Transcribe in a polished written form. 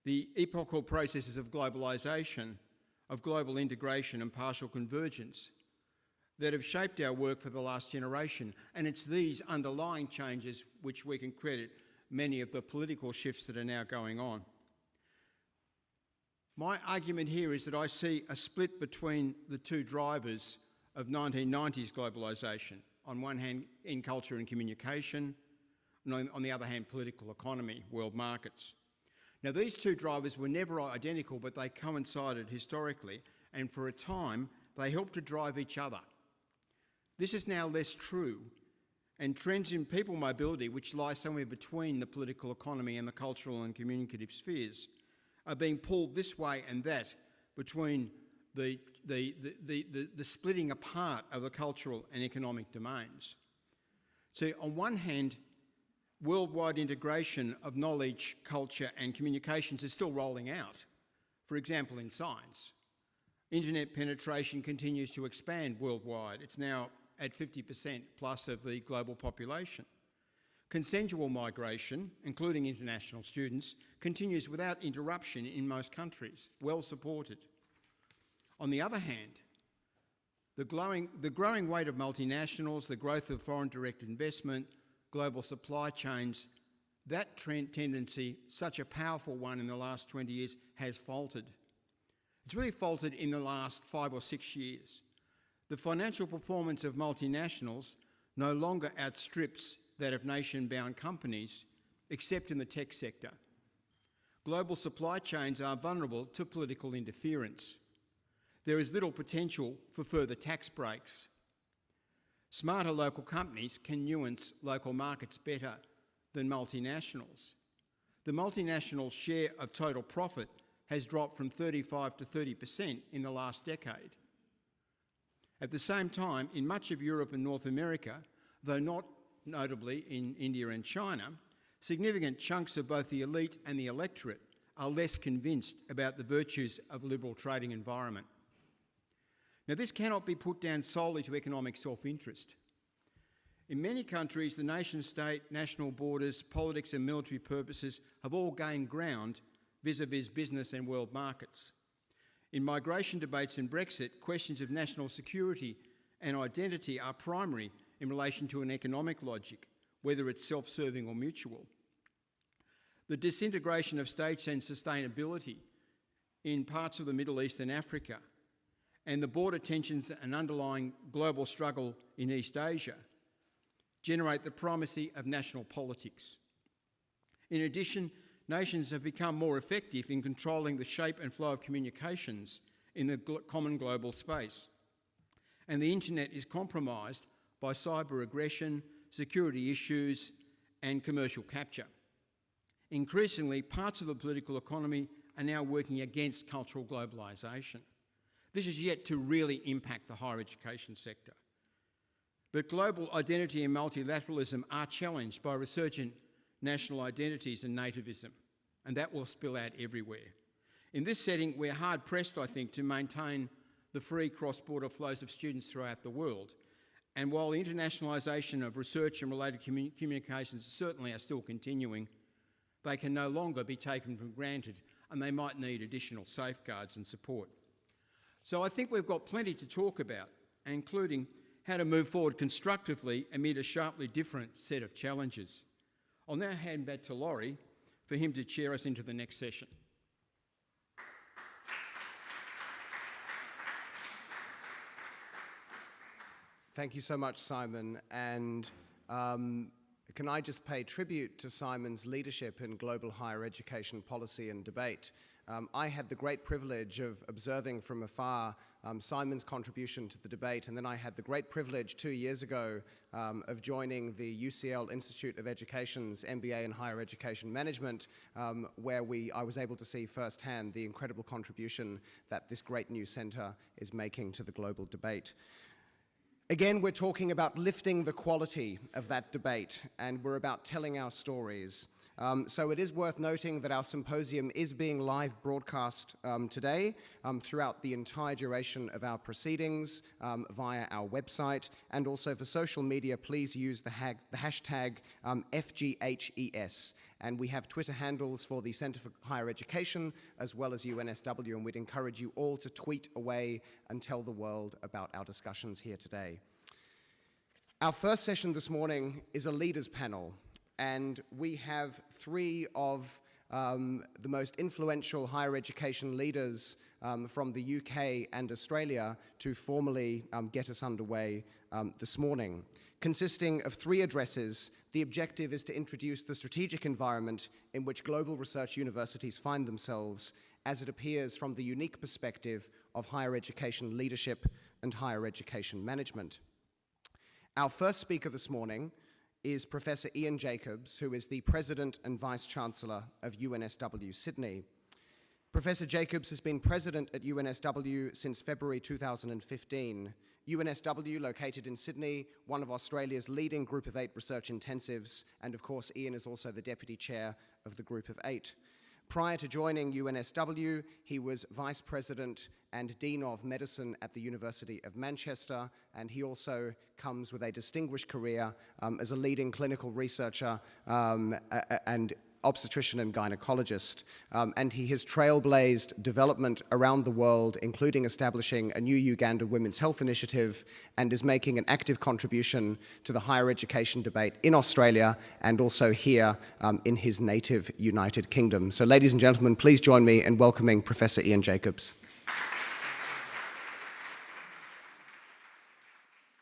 The epochal processes of globalisation, of global integration and partial convergence that have shaped our work for the last generation. And it's these underlying changes which we can credit many of the political shifts that are now going on. My argument here is that I see a split between the two drivers of 1990s globalisation. On one hand, in culture and communication, and on the other hand, political economy, world markets. Now, these two drivers were never identical, but they coincided historically, and for a time, they helped to drive each other. This is now less true, and trends in people mobility, which lie somewhere between the political economy and the cultural and communicative spheres, are being pulled this way and that between the splitting apart of the cultural and economic domains. So on one hand, worldwide integration of knowledge, culture and communications is still rolling out. For example, in science. Internet penetration continues to expand worldwide. It's now at 50% plus of the global population. Consensual migration, including international students, continues without interruption in most countries, well supported. On the other hand, the growing weight of multinationals, the growth of foreign direct investment, global supply chains, that trend tendency, such a powerful one in the last 20 years, has faltered. It's really faltered in the last 5 or 6 years. The financial performance of multinationals no longer outstrips that of nation-bound companies, except in the tech sector. Global supply chains are vulnerable to political interference. There is little potential for further tax breaks. Smarter local companies can nuance local markets better than multinationals. The multinational share of total profit has dropped from 35 to 30% in the last decade. At the same time, in much of Europe and North America, though not notably in India and China, significant chunks of both the elite and the electorate are less convinced about the virtues of a liberal trading environment. Now, this cannot be put down solely to economic self-interest. In many countries, the nation-state, national borders, politics and military purposes have all gained ground vis-à-vis business and world markets. In migration debates and Brexit, questions of national security and identity are primary in relation to an economic logic, whether it's self-serving or mutual. The disintegration of states and sustainability in parts of the Middle East and Africa, and the border tensions and underlying global struggle in East Asia generate the primacy of national politics. In addition, nations have become more effective in controlling the shape and flow of communications in the common global space. And the internet is compromised by cyber aggression, security issues, and commercial capture. Increasingly, parts of the political economy are now working against cultural globalisation. This is yet to really impact the higher education sector. But global identity and multilateralism are challenged by resurgent national identities and nativism, and that will spill out everywhere. In this setting, we're hard-pressed, I think, to maintain the free cross-border flows of students throughout the world. And while the internationalisation of research and related communications certainly are still continuing, they can no longer be taken for granted, and they might need additional safeguards and support. So I think we've got plenty to talk about, including how to move forward constructively amid a sharply different set of challenges. I'll now hand back to Laurie for him to chair us into the next session. Thank you so much, Simon. And can I just pay tribute to Simon's leadership in global higher education policy and debate? I had the great privilege of observing from afar Simon's contribution to the debate, and then I had the great privilege 2 years ago of joining the UCL Institute of Education's MBA in Higher Education Management, where I was able to see firsthand the incredible contribution that this great new centre is making to the global debate. Again, we're talking about lifting the quality of that debate, and we're about telling our stories. So it is worth noting that our symposium is being live broadcast today throughout the entire duration of our proceedings via our website, and also for social media, please use the hashtag FGHES. And we have Twitter handles for the Centre for Higher Education as well as UNSW, and we'd encourage you all to tweet away and tell the world about our discussions here today. Our first session this morning is a leaders panel, and we have three of the most influential higher education leaders from the UK and Australia to formally get us underway this morning. Consisting of three addresses, the objective is to introduce the strategic environment in which global research universities find themselves as it appears from the unique perspective of higher education leadership and higher education management. Our first speaker this morning is Professor Ian Jacobs, who is the President and Vice-Chancellor of UNSW Sydney. Professor Jacobs has been President at UNSW since February 2015. UNSW, located in Sydney, one of Australia's leading Group of 8 research intensives, and of course Ian is also the Deputy Chair of the Group of 8. Prior to joining UNSW, he was Vice President and Dean of Medicine at the University of Manchester, and he also comes with a distinguished career as a leading clinical researcher and obstetrician and gynecologist, and he has trailblazed development around the world, including establishing a new Uganda Women's Health Initiative, and is making an active contribution to the higher education debate in Australia and also here in his native United Kingdom. So ladies and gentlemen, please join me in welcoming Professor Ian Jacobs.